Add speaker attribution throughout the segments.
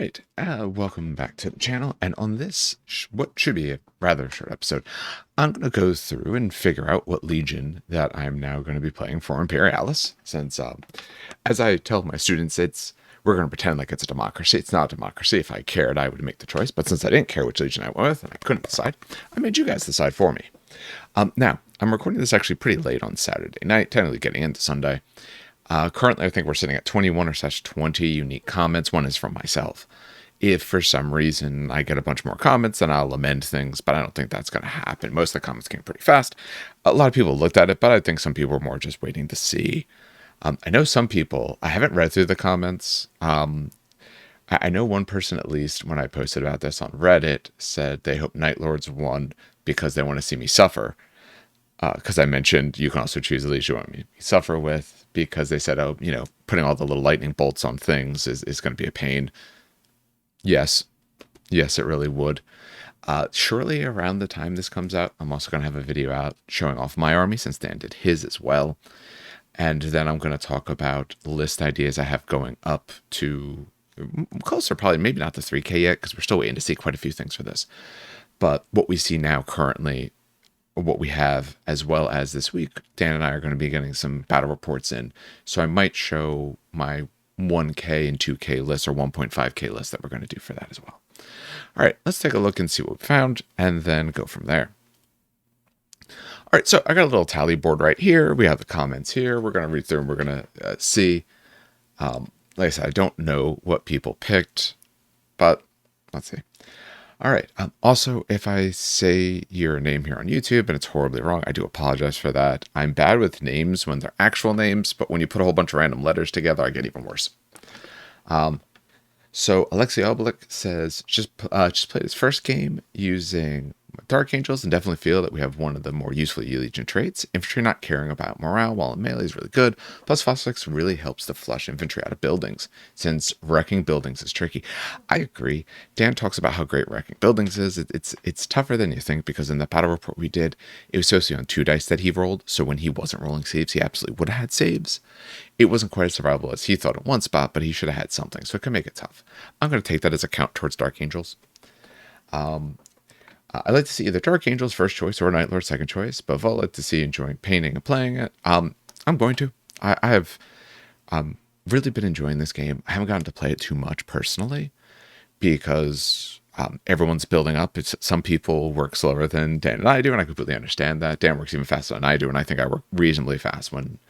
Speaker 1: Right, welcome back to the channel, and on this, what should be a rather short episode, I'm going to go through and figure out what legion that I'm now going to be playing for Imperialis, since, as I tell my students, we're going to pretend like it's a democracy. It's not a democracy. If I cared, I would make the choice, but since I didn't care which legion I went with, and I couldn't decide, I made you guys decide for me. Now, I'm recording this actually pretty late on Saturday night, technically getting into Sunday. Currently, I think we're sitting at 21 or such 20 unique comments. One is from myself. If for some reason I get a bunch more comments, then I'll amend things, but I don't think that's going to happen. Most of the comments came pretty fast. A lot of people looked at it, but I think some people were more just waiting to see. I know some people, I haven't read through the comments. I know one person, at least, when I posted about this on Reddit, said they hope Night Lords won because they want to see me suffer. Because I mentioned you can also choose a legion you want me to suffer with, because they said, oh, putting all the little lightning bolts on things is going to be a pain. Yes, it really would. Shortly around the time this comes out, I'm also going to have a video out showing off my army, since Dan did his as well. And then I'm going to talk about list ideas I have going up to closer, probably maybe not to 3K yet, because we're still waiting to see quite a few things for this. But what we see now currently, what we have, as well as this week, Dan and I are going to be getting some battle reports in. So I might show my 1K and 2K list, or 1.5K list, that we're going to do for that as well. All right, let's take a look and see what we found, and then go from there. All right, so I got a little tally board right here. We have the comments here. We're going to read through and we're going to see. Like I said, I don't know what people picked, but let's see. All right. Also, if I say your name here on YouTube and it's horribly wrong, I do apologize for that. I'm bad with names when they're actual names, but when you put a whole bunch of random letters together, I get even worse. So Alexei Oblik says, just played his first game using Dark Angels, and definitely feel that we have one of the more useful Legion traits. Infantry not caring about morale while in melee is really good. Plus, Phosphox really helps to flush infantry out of buildings, since wrecking buildings is tricky. I agree. Dan talks about how great wrecking buildings is. It's tougher than you think, because in the battle report we did, it was supposed to be on 2 dice that he rolled, so when he wasn't rolling saves, he absolutely would have had saves. It wasn't quite as survivable as he thought at one spot, but he should have had something, so it can make it tough. I'm going to take that as a count towards Dark Angels. I'd like to see either Dark Angels first choice or Night Lord second choice, but I'd like to see enjoying painting and playing it. I'm going to. I have really been enjoying this game. I haven't gotten to play it too much personally, because everyone's building up. Some people work slower than Dan and I do, and I completely understand that. Dan works even faster than I do, and I think I work reasonably fast when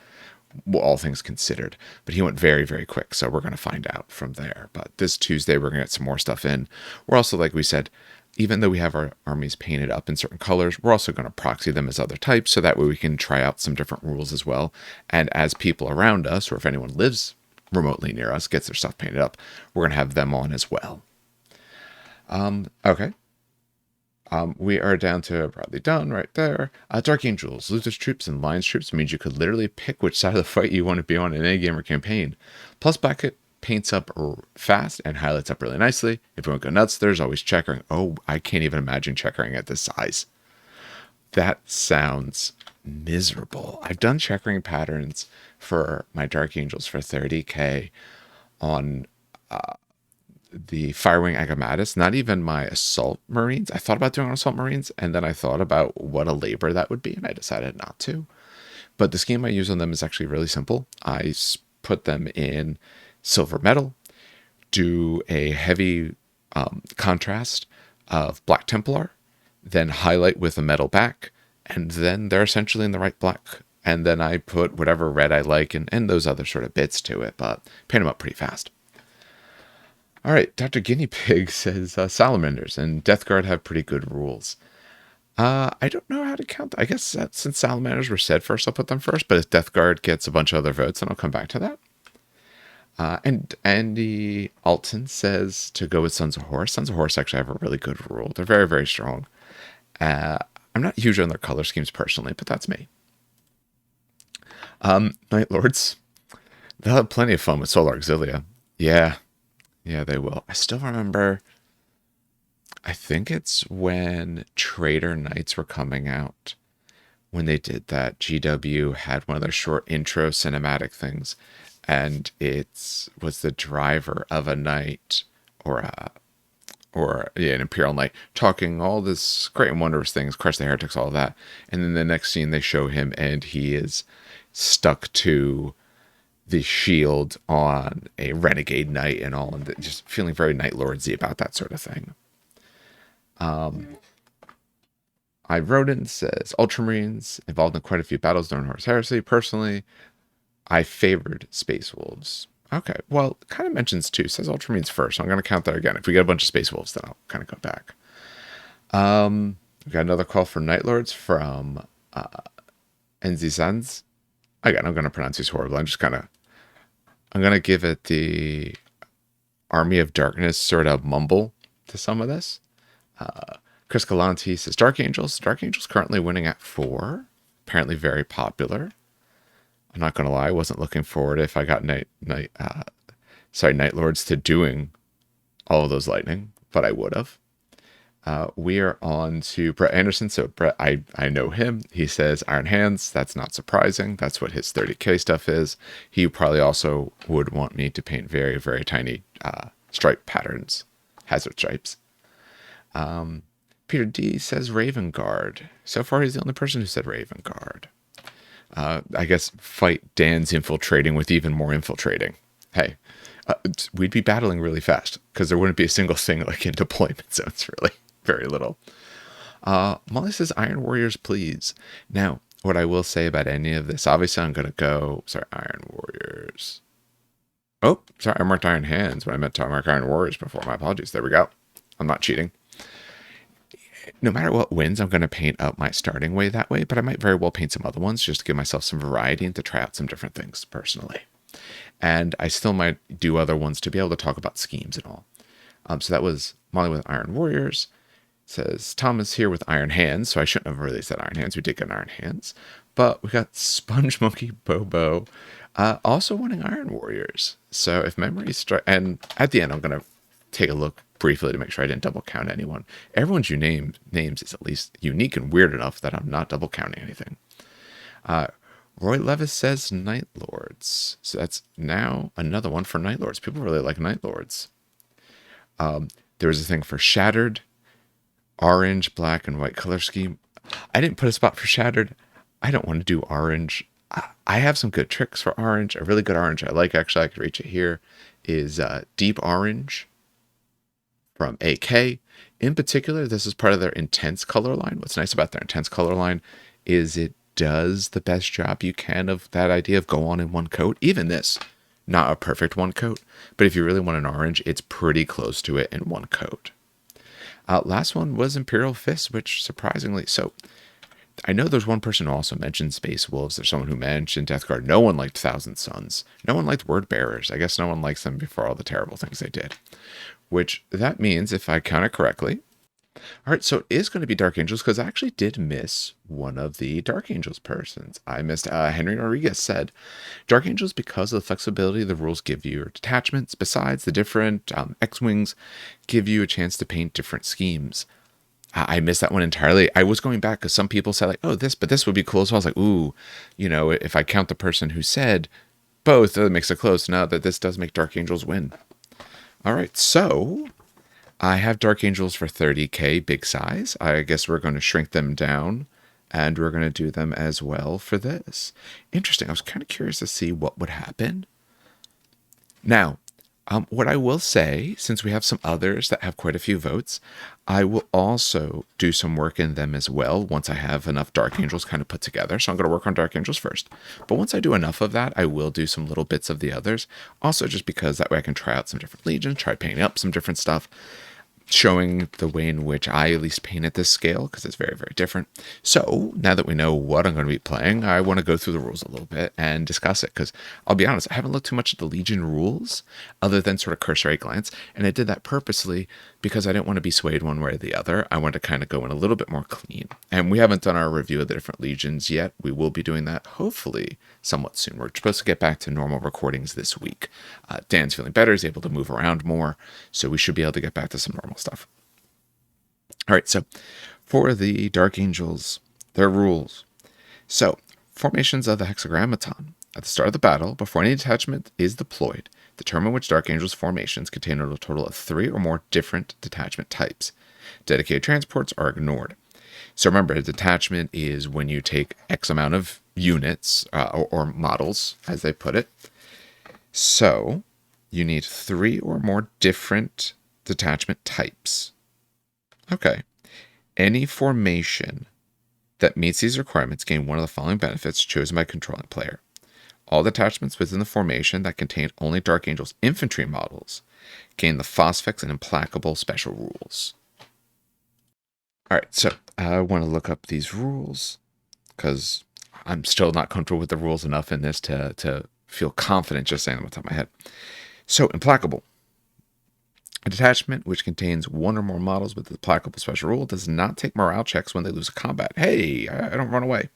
Speaker 1: all things considered. But he went very, very quick, so we're going to find out from there. But this Tuesday, we're going to get some more stuff in. We're also, like we said, even though we have our armies painted up in certain colors, we're also going to proxy them as other types, so that way we can try out some different rules as well. And as people around us, or if anyone lives remotely near us, gets their stuff painted up, we're going to have them on as well. Okay. We are down to Bradley Dunn right there. Dark Angels, Luther's troops and Lion's troops means you could literally pick which side of the fight you want to be on in any game or campaign. Plus, Bucket paints up fast and highlights up really nicely. If you want to go nuts, there's always checkering. Oh, I can't even imagine checkering at this size. That sounds miserable. I've done checkering patterns for my Dark Angels for 30K on the Firewing Agamatus, not even my Assault Marines. I thought about doing Assault Marines, and then I thought about what a labor that would be, and I decided not to. But the scheme I use on them is actually really simple. I put them in silver metal, do a heavy contrast of Black Templar, then highlight with a metal back, and then they're essentially in the right black. And then I put whatever red I like and those other sort of bits to it, but paint them up pretty fast. All right, Dr. Guinea Pig says Salamanders and Death Guard have pretty good rules. I don't know how to count. I guess that since Salamanders were said first, I'll put them first, but if Death Guard gets a bunch of other votes, then I'll come back to that. And Andy Alton says to go with Sons of Horus. Sons of Horus actually have a really good rule. They're very, very strong. I'm not huge on their color schemes personally, but that's me. Night Lords. They'll have plenty of fun with Solar Auxilia. Yeah, they will. I still remember, I think it's when Traitor Knights were coming out, when they did that, GW had one of their short intro cinematic things, and it was the driver of a knight or an Imperial Knight, talking all this great and wondrous things, crush the heretics, all of that. And then the next scene they show him and he is stuck to the shield on a renegade knight and all, and just feeling very Night Lordsy about that sort of thing. I wrote in, says, Ultramarines involved in quite a few battles during Horus Heresy. Personally, I favored Space Wolves. Okay, well, it kind of mentions two. It says Ultramarines first, so I'm going to count that again. If we get a bunch of Space Wolves, then I'll kind of go back. We got another call for Night Lords from NZ Sands. Again, I'm going to pronounce these horribly. I'm going to give it the Army of Darkness sort of mumble to some of this. Chris Galanti says Dark Angels. Dark Angels currently winning at 4. Apparently very popular. I'm not going to lie. I wasn't looking forward if I got Night Lords to doing all of those lightning, but I would have. We are on to Brett Anderson. So Brett, I know him. He says Iron Hands. That's not surprising. That's what his 30k stuff is. He probably also would want me to paint very, very tiny stripe patterns, hazard stripes. Peter D says Raven Guard. So far, he's the only person who said Raven Guard. I guess fight Dan's infiltrating with even more infiltrating. Hey, we'd be battling really fast because there wouldn't be a single thing like in deployment zones, really. Very little. Molly says Iron Warriors, please. Now, what I will say about any of this, obviously I'm going to go, Iron Warriors. Oh, sorry, I marked Iron Hands when I meant to mark Iron Warriors before. My apologies. There we go. I'm not cheating. No matter what wins, I'm going to paint up my starting way that way, but I might very well paint some other ones just to give myself some variety and to try out some different things personally. And I still might do other ones to be able to talk about schemes and all. So that was Molly with Iron Warriors. It says Thomas here with Iron Hands, so I shouldn't have really said Iron Hands. We did get Iron Hands. But we got Sponge Monkey Bobo also wanting Iron Warriors. So if memory strikes, and at the end I'm going to take a look briefly to make sure I didn't double count anyone. Everyone's names is at least unique and weird enough that I'm not double counting anything. Roy Levis says Night Lords. So that's now another one for Night Lords. People really like Night Lords. There was a thing for Shattered, orange, black, and white color scheme. I didn't put a spot for Shattered. I don't want to do orange. I have some good tricks for orange. A really good orange I like, actually, I could reach it here, is Deep Orange from AK. In particular, this is part of their intense color line. What's nice about their intense color line is it does the best job you can of that idea of go on in one coat. Even this, not a perfect one coat, but if you really want an orange, it's pretty close to it in one coat. Last one was Imperial Fist, which surprisingly, so I know there's one person who also mentioned Space Wolves. There's someone who mentioned Death Guard. No one liked Thousand Suns. No one liked Word Bearers. I guess no one likes them before all the terrible things they did. Which that means, if I count it correctly, all right, so it is going to be Dark Angels, because I actually did miss one of the Dark Angels persons. I missed Henry Rodriguez said, Dark Angels, because of the flexibility the rules give you, or detachments, besides the different X-Wings, give you a chance to paint different schemes. I missed that one entirely. I was going back because some people said, like, oh, but this would be cool. So I was like, ooh, if I count the person who said both, that makes it close. Now that this does make Dark Angels win. All right, so I have Dark Angels for 30k big size. I guess we're going to shrink them down, and we're going to do them as well for this. Interesting. I was kind of curious to see what would happen. Now, what I will say, since we have some others that have quite a few votes, I will also do some work in them as well once I have enough Dark Angels kind of put together. So I'm going to work on Dark Angels first. But once I do enough of that, I will do some little bits of the others. Also, just because that way I can try out some different legions, try painting up some different stuff, showing the way in which I at least paint at this scale, because it's very, very different. So now that we know what I'm going to be playing, I want to go through the rules a little bit and discuss it, because I'll be honest, I haven't looked too much at the Legion rules other than sort of cursory glance, and I did that purposely because I didn't want to be swayed one way or the other. I wanted to kind of go in a little bit more clean, and we haven't done our review of the different legions yet. We will be doing that hopefully somewhat soon. We're supposed to get back to normal recordings this week. Dan's feeling better, he's able to move around more, so we should be able to get back to some normal stuff. All right, so for the Dark Angels, their rules. So, formations of the Hexagrammaton. At the start of the battle, before any detachment is deployed, determine which Dark Angels formations contain a total of 3 or more different detachment types. Dedicated transports are ignored. So remember, a detachment is when you take X amount of units, or models, as they put it. So you need 3 or more different detachment types. Okay. Any formation that meets these requirements gain one of the following benefits chosen by controlling player. All detachments within the formation that contain only Dark Angels infantry models gain the Phosphex and Implacable special rules. Alright, so I want to look up these rules because I'm still not comfortable with the rules enough in this to feel confident just saying them off the top of my head. So, Implacable. A detachment which contains 1 or more models with the Implacable special rule does not take morale checks when they lose a combat. Hey, I don't run away.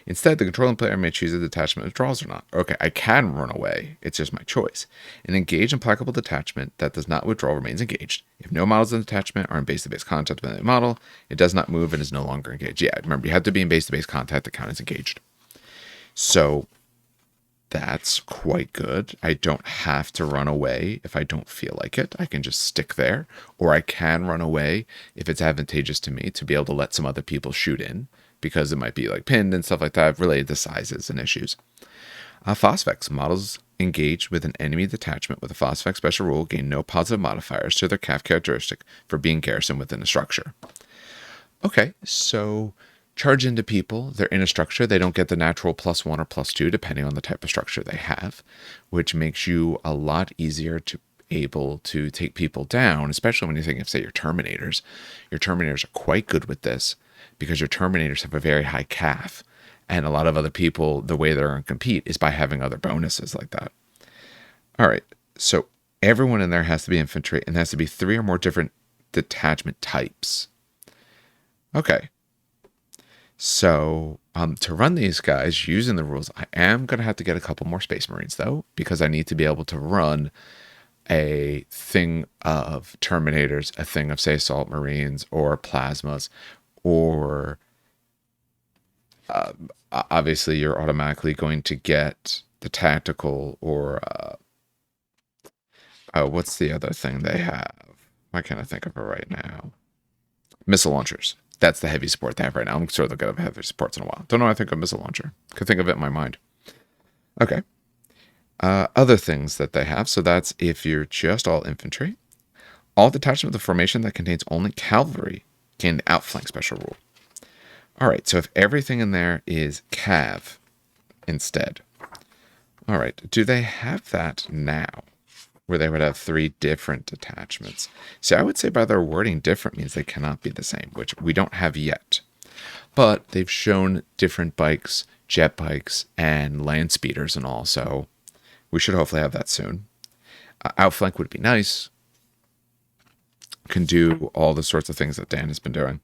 Speaker 1: Instead, the controlling player may choose a detachment withdraws or not. Okay, I can run away. It's just my choice. An engaged Implacable detachment that does not withdraw remains engaged. If no models in the detachment are in base-to-base contact with any model, it does not move and is no longer engaged. Yeah, remember, you have to be in base-to-base contact to count as engaged. So that's quite good. I don't have to run away if I don't feel like it. I can just stick there. Or I can run away if it's advantageous to me to be able to let some other people shoot in, because it might be like pinned and stuff like that related to sizes and issues. Phosphex. Models engaged with an enemy detachment with a Phosphex special rule gain no positive modifiers to their CAF characteristic for being garrisoned within the structure. Okay, so charge into people. They're in a structure. They don't get the natural +1 or +2 depending on the type of structure they have, which makes you a lot easier to able to take people down, especially when you think of, say, your Terminators. Your Terminators are quite good with this because your Terminators have a very high CAF, and a lot of other people, the way they're going to compete is by having other bonuses like that. All right, so everyone in there has to be infantry, and there has to be 3 or more different detachment types. Okay. So to run these guys using the rules, I am going to have to get a couple more Space Marines, though, because I need to be able to run a thing of Terminators, a thing of, say, Assault Marines or Plasmas, or obviously you're automatically going to get the tactical, or what's the other thing they have? Why can't I think of it right now? Missile launchers. That's the heavy support they have right now. I'm sure they'll get heavy supports in a while. Don't know why I think of missile launcher. Could think of it in my mind. Okay. Other things that they have. So that's if you're just all infantry. All detachment of the formation that contains only cavalry gain the outflank special rule. All right. So if everything in there is cav instead. All right. Do they have that now? Where they would have 3 different detachments. See, I would say by their wording, different means they cannot be the same, which we don't have yet. But they've shown different bikes, jet bikes, and land speeders and all, so we should hopefully have that soon. Outflank would be nice. Can do all the sorts of things that Dan has been doing.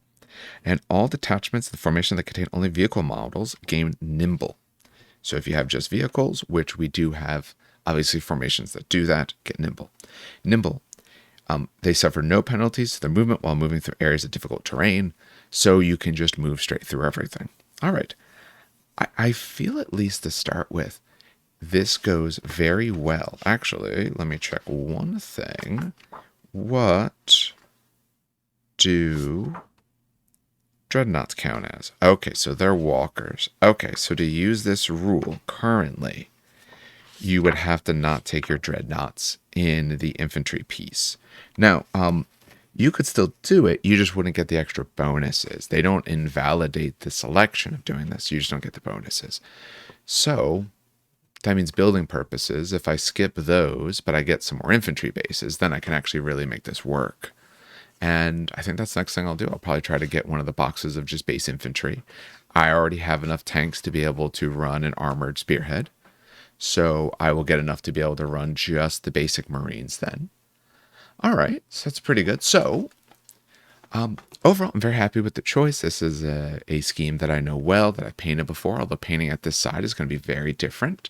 Speaker 1: And all detachments of the formation that contain only vehicle models gain nimble. So if you have just vehicles, which we do have, obviously formations that do that, get nimble. Nimble. They suffer no penalties to their movement while moving through areas of difficult terrain, so you can just move straight through everything. All right. I feel, at least to start with, this goes very well. Actually, let me check one thing. What do Dreadnoughts count as? Okay, so they're walkers. Okay, so to use this rule currently, you would have to not take your Dreadnoughts in the infantry piece. Now, you could still do it, you just wouldn't get the extra bonuses. They don't invalidate the selection of doing this, you just don't get the bonuses. So, that means building purposes, if I skip those, but I get some more infantry bases, then I can actually really make this work. And I think that's the next thing I'll do. I'll probably try to get one of the boxes of just base infantry. I already have enough tanks to be able to run an armored spearhead. So I will get enough to be able to run just the basic Marines then. All right, so that's pretty good. So overall, I'm very happy with the choice. This is a scheme that I know well, that I've painted before, although painting at this side is going to be very different.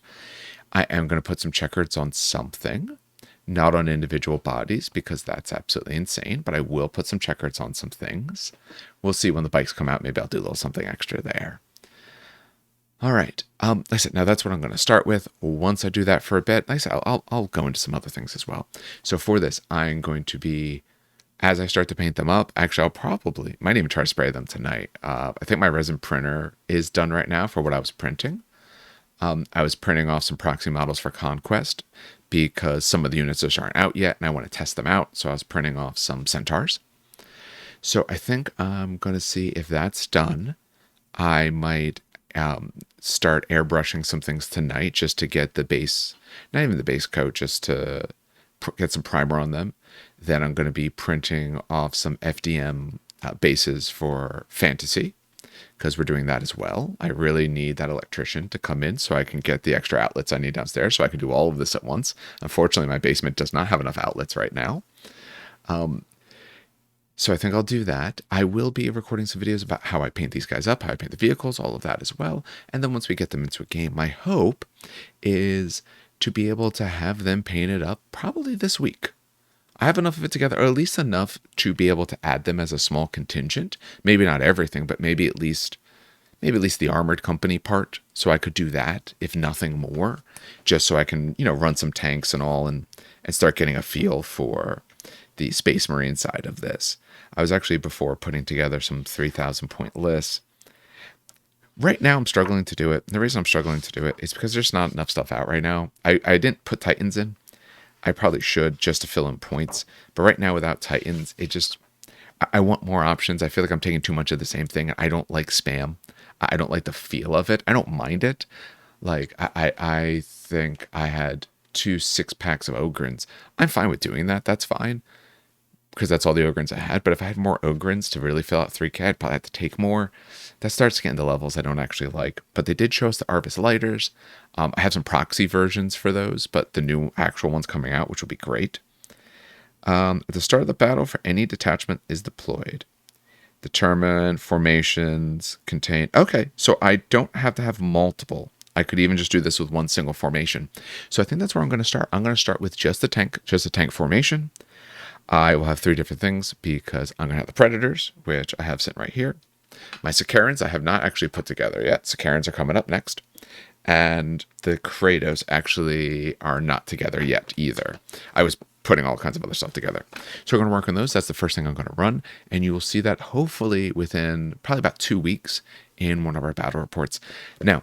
Speaker 1: I am going to put some checkers on something, not on individual bodies, because that's absolutely insane, but I will put some checkers on some things. We'll see when the bikes come out. Maybe I'll do a little something extra there. All right. Like I said, now that's what I'm going to start with. Once I do that for a bit, like I said, I'll go into some other things as well. So for this, I'm going to be, as I start to paint them up, actually, might even try to spray them tonight. I think my resin printer is done right now for what I was printing. I was printing off some proxy models for Conquest because some of the units just aren't out yet and I want to test them out. So I was printing off some Centaurs. So I think I'm going to see if that's done. I might start airbrushing some things tonight just to get the base, not even the base coat, just to get some primer on them. Then I'm going to be printing off some FDM bases for Fantasy because we're doing that as well. I really need that electrician to come in so I can get the extra outlets I need downstairs so I can do all of this at once. Unfortunately, my basement does not have enough outlets right now. So I think I'll do that. I will be recording some videos about how I paint these guys up, how I paint the vehicles, all of that as well. And then once we get them into a game, my hope is to be able to have them painted up probably this week. I have enough of it together, or at least enough to be able to add them as a small contingent. Maybe not everything, but maybe at least the armored company part. So I could do that, if nothing more, just so I can, run some tanks and all and start getting a feel for the Space Marine side of this. I was actually before putting together some 3,000 point lists. Right now I'm struggling to do it. The reason I'm struggling to do it is because there's not enough stuff out right now. I didn't put Titans in. I probably should just to fill in points. But right now without Titans, I want more options. I feel like I'm taking too much of the same thing. I don't like spam. I don't like the feel of it. I don't mind it. Like I think I had 2 6-packs of Ogrins. I'm fine with doing that. That's fine. Because that's all the Ogrins I had. But if I had more Ogrins to really fill out 3K, I'd probably have to take more. That starts getting to levels I don't actually like. But they did show us the Arbus Lighters. I have some proxy versions for those, but the new actual ones coming out, which will be great. At the start of the battle, for any detachment is deployed. Determine formations contain. Okay, so I don't have to have multiple. I could even just do this with one single formation. So I think that's where I'm going to start. I'm going to start with just a tank formation. I will have 3 different things because I'm going to have the Predators, which I have sitting right here. My Sicarans I have not actually put together yet. Sicarans are coming up next. And the Kratos actually are not together yet either. I was putting all kinds of other stuff together. So we're going to work on those. That's the first thing I'm going to run. And you will see that hopefully within probably about 2 weeks in one of our battle reports. Now,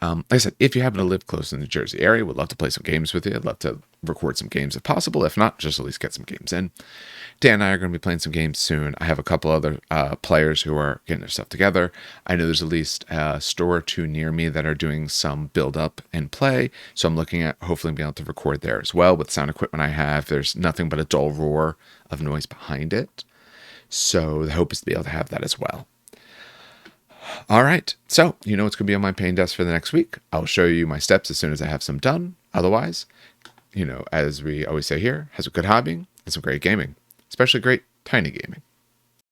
Speaker 1: like I said, if you happen to live close in the Jersey area, would love to play some games with you. I'd love to record some games if possible. If not, just at least get some games in. Dan and I are going to be playing some games soon. I have a couple other players who are getting their stuff together. I know there's at least a store or 2 near me that are doing some build up and play. So I'm looking at hopefully being able to record there as well with sound equipment I have. There's nothing but a dull roar of noise behind it. So the hope is to be able to have that as well. All right, so you know what's going to be on my paint desk for the next week. I'll show you my steps as soon as I have some done. Otherwise, as we always say here, have a good hobbying and some great gaming, especially great tiny gaming.